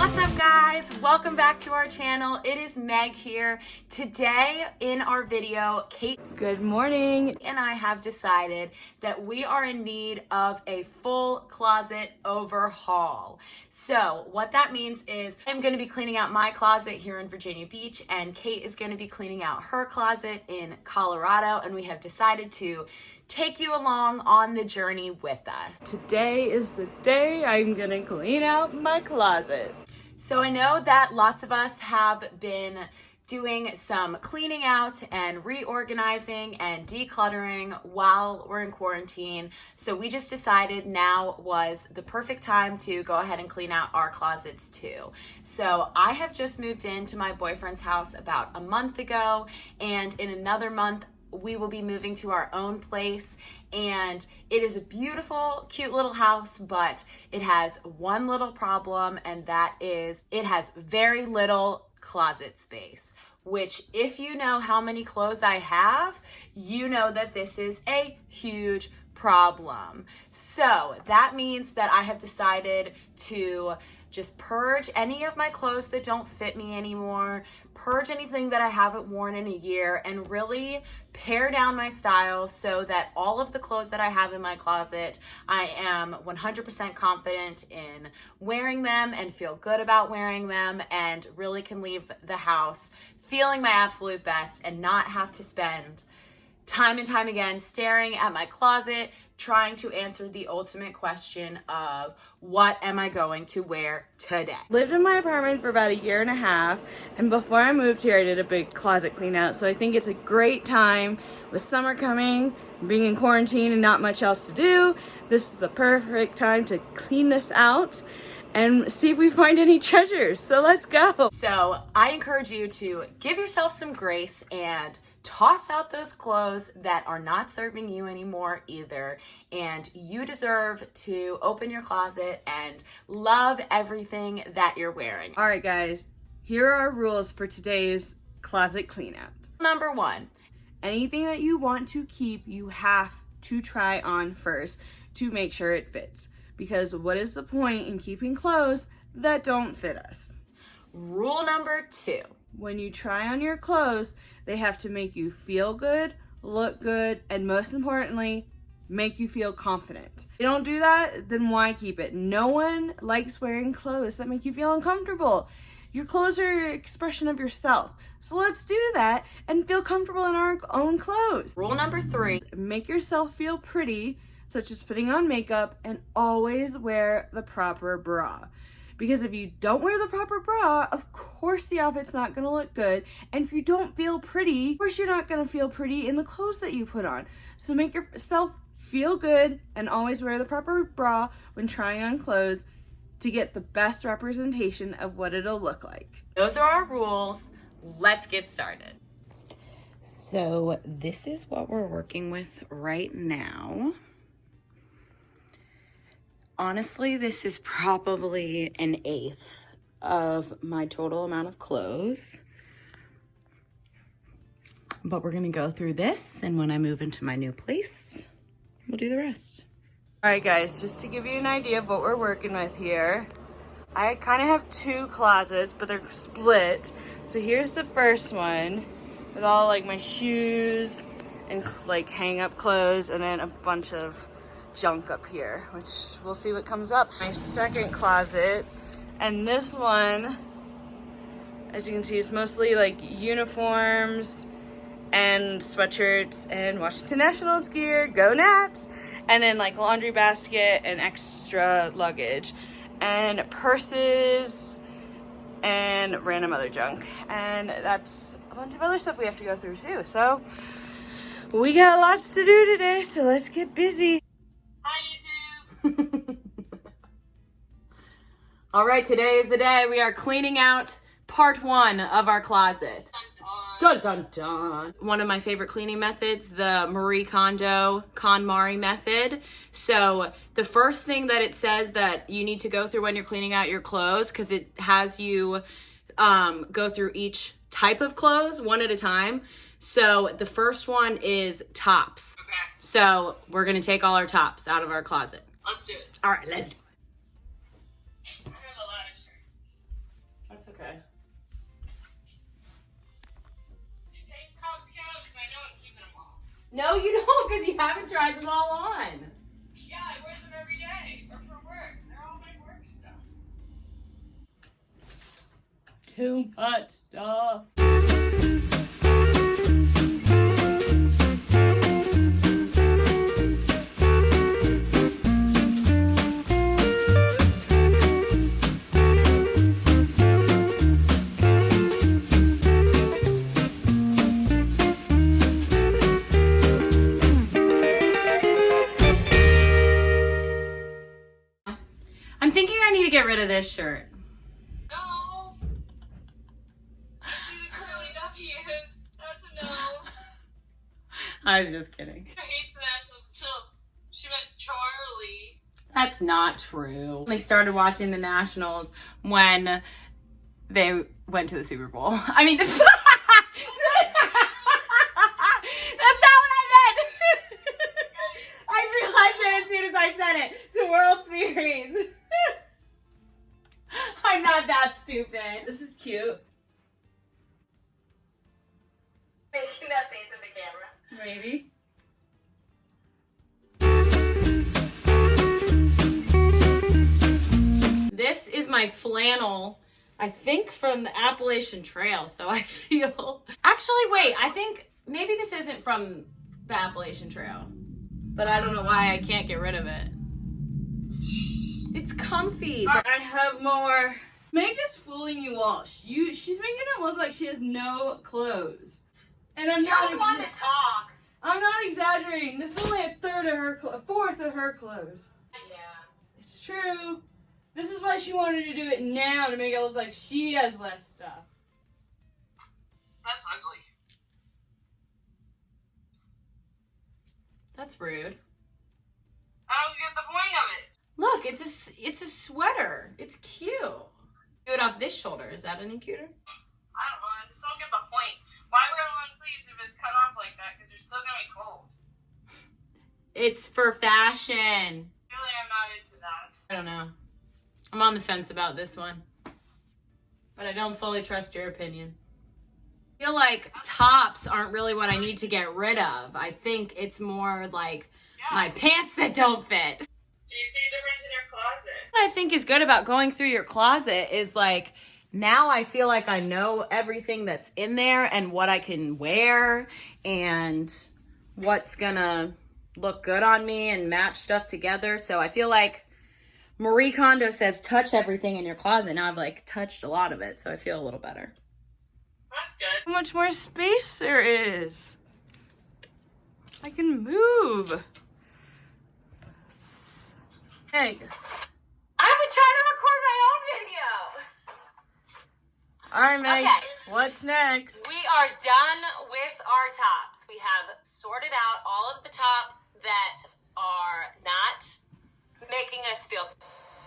What's up, guys? Welcome back to our channel. It is Meg here. Today in our video, Kate, good morning, and I have decided that we are in need of a full closet overhaul. So what that means is I'm going to be cleaning out my closet here in Virginia Beach, and Kate is going to be cleaning out her closet in Colorado, and we have decided to take you along on the journey with us. Today is the day I'm gonna clean out my closet. So I know that lots of us have been doing some cleaning out and reorganizing and decluttering while we're in quarantine. So we just decided now was the perfect time to go ahead and clean out our closets too. So I have just moved into my boyfriend's house about a month ago, and in another month we will be moving to our own place, and it is a beautiful, cute little house, but it has one little problem, and that is it has very little closet space, which if you know how many clothes I have, you know that this is a huge problem. So that means that I have decided to just purge any of my clothes that don't fit me anymore, purge anything that I haven't worn in a year, and really pare down my style so that all of the clothes that I have in my closet, I am 100% confident in wearing them and feel good about wearing them, and really can leave the house feeling my absolute best and not have to spend time and time again staring at my closet trying to answer the ultimate question of what am I going to wear today? Lived in my apartment for about a year and a half, and before I moved here I did a big closet clean out, so I think it's a great time with summer coming, being in quarantine and not much else to do. This is the perfect time to clean this out and see if we find any treasures. So let's go. So I encourage you to give yourself some grace and toss out those clothes that are not serving you anymore either. And you deserve to open your closet and love everything that you're wearing. All right, guys, here are our rules for today's closet clean out. Number one, anything that you want to keep, you have to try on first to make sure it fits. Because what is the point in keeping clothes that don't fit us? rule number two, when you try on your clothes, they have to make you feel good, look good, and most importantly, make you feel confident. If you don't do that, then why keep it? No one likes wearing clothes that make you feel uncomfortable. Your clothes are your expression of yourself. So let's do that and feel comfortable in our own clothes. rule number three, make yourself feel pretty, such as putting on makeup, and always wear the proper bra. Because if you don't wear the proper bra, of course the outfit's not gonna look good. And if you don't feel pretty, of course you're not gonna feel pretty in the clothes that you put on. So make yourself feel good and always wear the proper bra when trying on clothes to get the best representation of what it'll look like. those are our rules. Let's get started. So this is what we're working with right now. Honestly, this is probably an eighth of my total amount of clothes. But we're gonna go through this, and when I move into my new place, we'll do the rest. All right, guys, just to give you an idea of what we're working with here, I kind of have two closets, but they're split. So here's the first one with all like my shoes and like hang up clothes, and then a bunch of junk up here, which we'll see what comes up. My second closet, and this one, as you can see, is mostly like uniforms and sweatshirts and Washington Nationals gear, go Nats, and then like laundry basket and extra luggage and purses and random other junk. And that's a bunch of other stuff we have to go through too. So we got lots to do today, so let's get busy. Hi, YouTube. All right, today is the day we are cleaning out part one of our closet. Dun, dun, dun. One of my favorite cleaning methods, the Marie Kondo KonMari method. So the first thing that it says that you need to go through when you're cleaning out your clothes, because it has you go through each type of clothes one at a time. So the first one is tops. Okay. So we're gonna take all our tops out of our closet. Let's do it. All right, let's do it. I have a lot of shirts. Okay. You take tops count? Because I know I'm keeping them all. No, you don't, because you haven't tried them all on. Yeah, I wear them every day. Or for work. They're all my work stuff. Too much stuff. I'm thinking I need to get rid of this shirt. No. See the curly ducky. That's a no. I was just kidding. I hate the Nationals till she met Charlie. That's not true. They started watching the Nationals when they went to the Super Bowl. I mean, that's not what I meant. I realized it as soon as I said it. The World Series. I'm not that stupid. This is cute. Making that face at the camera. Maybe. This is my flannel, I think from the Appalachian Trail, so I feel... Actually, wait, I think maybe this isn't from the Appalachian Trail, but I don't know why I can't get rid of it. It's comfy. But I have more. Meg is fooling you all. She's making it look like she has no clothes. And I'm You're the one to talk. I'm not exaggerating. This is only a fourth of her clothes. Yeah. It's true. This is why she wanted to do it now, to make it look like she has less stuff. That's ugly. that's rude. I don't get the point of it. Look, it's a sweater. It's cute. Do it off this shoulder. Is that any cuter? I don't know. I just don't get the point. Why wear long sleeves if it's cut off like that? Because you're still going to be cold. It's for fashion. Really, I'm not into that. I don't know. I'm on the fence about this one. But I don't fully trust your opinion. I feel like tops aren't really what I need to get rid of. I think it's more like my pants that don't fit. Do you see a difference in your closet? What I think is good about going through your closet is like, now I feel like I know everything that's in there and what I can wear and what's gonna look good on me and match stuff together. So I feel like Marie Kondo says touch everything in your closet. Now I've like touched a lot of it, so I feel a little better. That's good. How much more space there is. I can move. Hey. I was trying to record my own video. All right, Meg. Okay. What's next? We are done with our tops. We have sorted out all of the tops that are not making us feel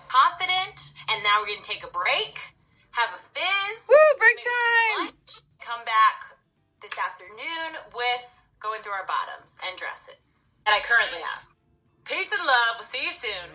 confident. And now we're going to take a break, have a fizz. Woo, break make some time! lunch, come back this afternoon with going through our bottoms and dresses that I currently have. Peace and love. We'll see you soon.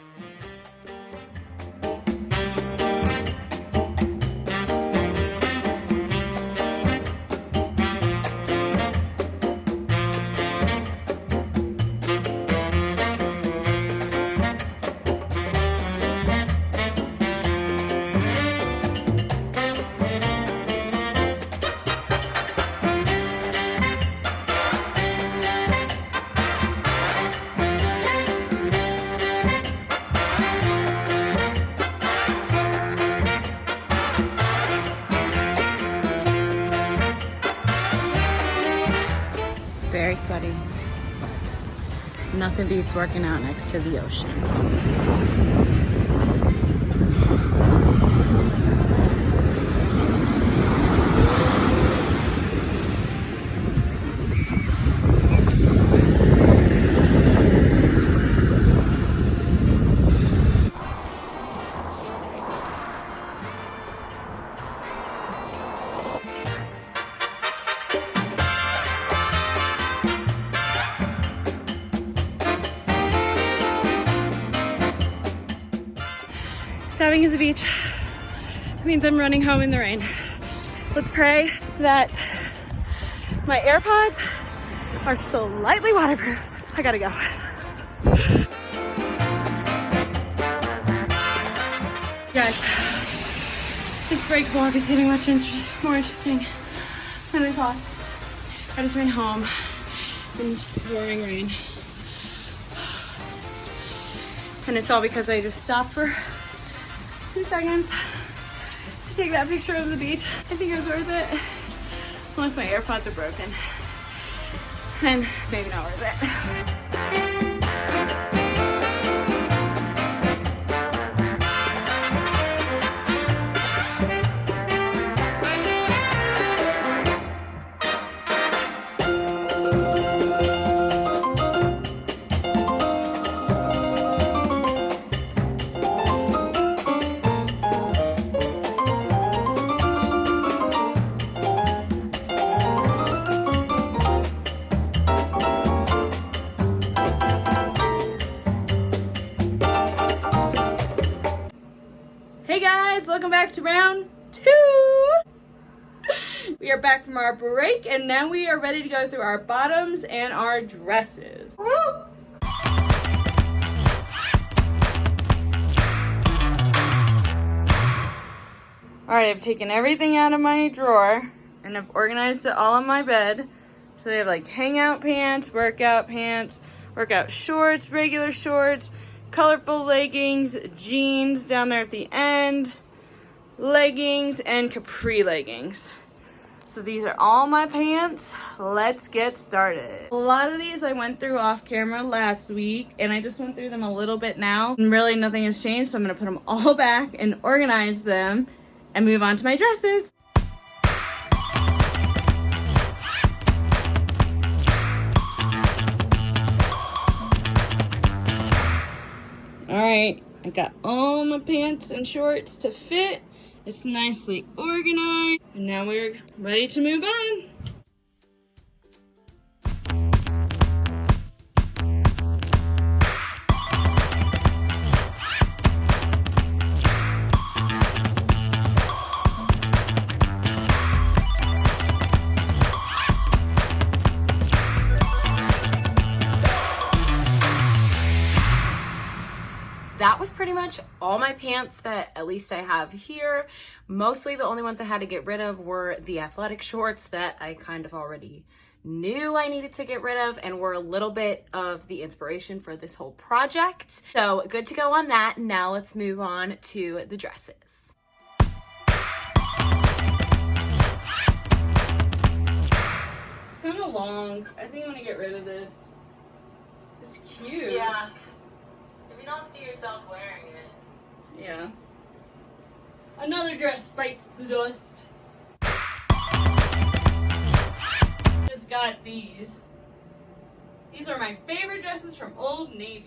Very sweaty. Nothing beats working out next to the ocean. Stabbing at the beach. It means I'm running home in the rain. Let's pray that my AirPods are slightly waterproof. I gotta go. Guys, this break vlog is getting much more interesting than I thought. I just ran home in this pouring rain. And it's all because I just stopped for 2 seconds to take that picture of the beach. I think it was worth it. Unless my AirPods are broken. And maybe not worth it. Hey guys, welcome back to round 2. We are back from our break and now we are ready to go through our bottoms and our dresses. Alright, I've taken everything out of my drawer and I've organized it all on my bed. So they have like hangout pants, workout shorts, regular shorts, colorful leggings, jeans down there at the end, leggings, and capri leggings. So these are all my pants. Let's get started. A lot of these I went through off camera last week and I just went through them a little bit now. And really nothing has changed, so I'm gonna put them all back and organize them and move on to my dresses. Alright, I got all my pants and shorts to fit. It's nicely organized. And now we're ready to move on. That was pretty much all my pants that at least I have here. Mostly the only ones I had to get rid of were the athletic shorts that I kind of already knew I needed to get rid of and were a little bit of the inspiration for this whole project. So good to go on that. Now let's move on to the dresses. It's kind of long. I think I'm gonna get rid of this. It's cute. Yeah. If you don't see yourself wearing it. Yeah. Another dress bites the dust. Just got these. These are my favorite dresses from Old Navy.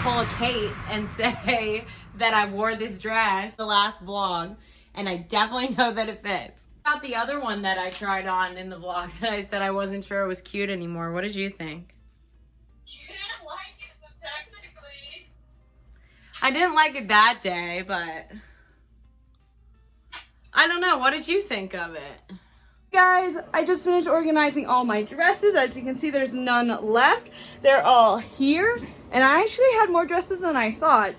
Pull Kate and say that I wore this dress the last vlog and I definitely know that it fits. About the other one that I tried on in the vlog that I said I wasn't sure it was cute anymore. What did you think? You didn't like it, so technically. I didn't like it that day, but I don't know. What did you think of it? Guys, I just finished organizing all my dresses. As you can see, there's none left. They're all here. And I actually had more dresses than I thought.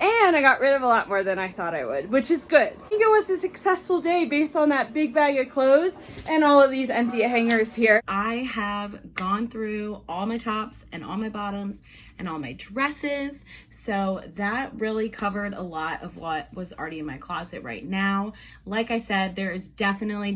And I got rid of a lot more than I thought I would, which is good. I think it was a successful day based on that big bag of clothes and all of these empty hangers here. I have gone through all my tops and all my bottoms and all my dresses. So that really covered a lot of what was already in my closet right now. Like I said, there is definitely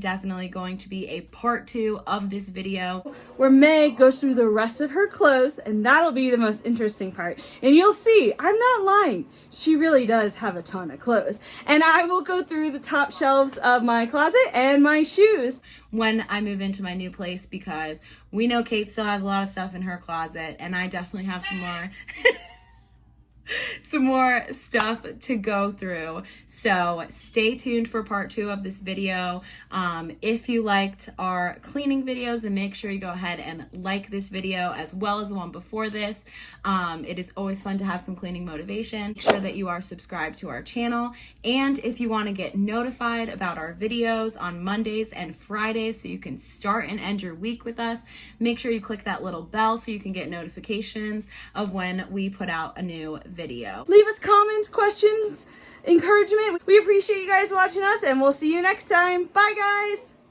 going to be a part 2 of this video where Meg goes through the rest of her clothes, and that'll be the most interesting part. And you'll see, I'm not lying. She really does have a ton of clothes. And I will go through the top shelves of my closet and my shoes when I move into my new place, because we know Kate still has a lot of stuff in her closet and I definitely have some more stuff to go through. So stay tuned for part 2 of this video. If you liked our cleaning videos, then make sure you go ahead and like this video as well as the one before this. It is always fun to have some cleaning motivation. Make sure that you are subscribed to our channel. And if you want to get notified about our videos on Mondays and Fridays so you can start and end your week with us, make sure you click that little bell so you can get notifications of when we put out a new video. Leave us comments, questions, encouragement. We appreciate you guys watching us, and we'll see you next time. Bye, guys.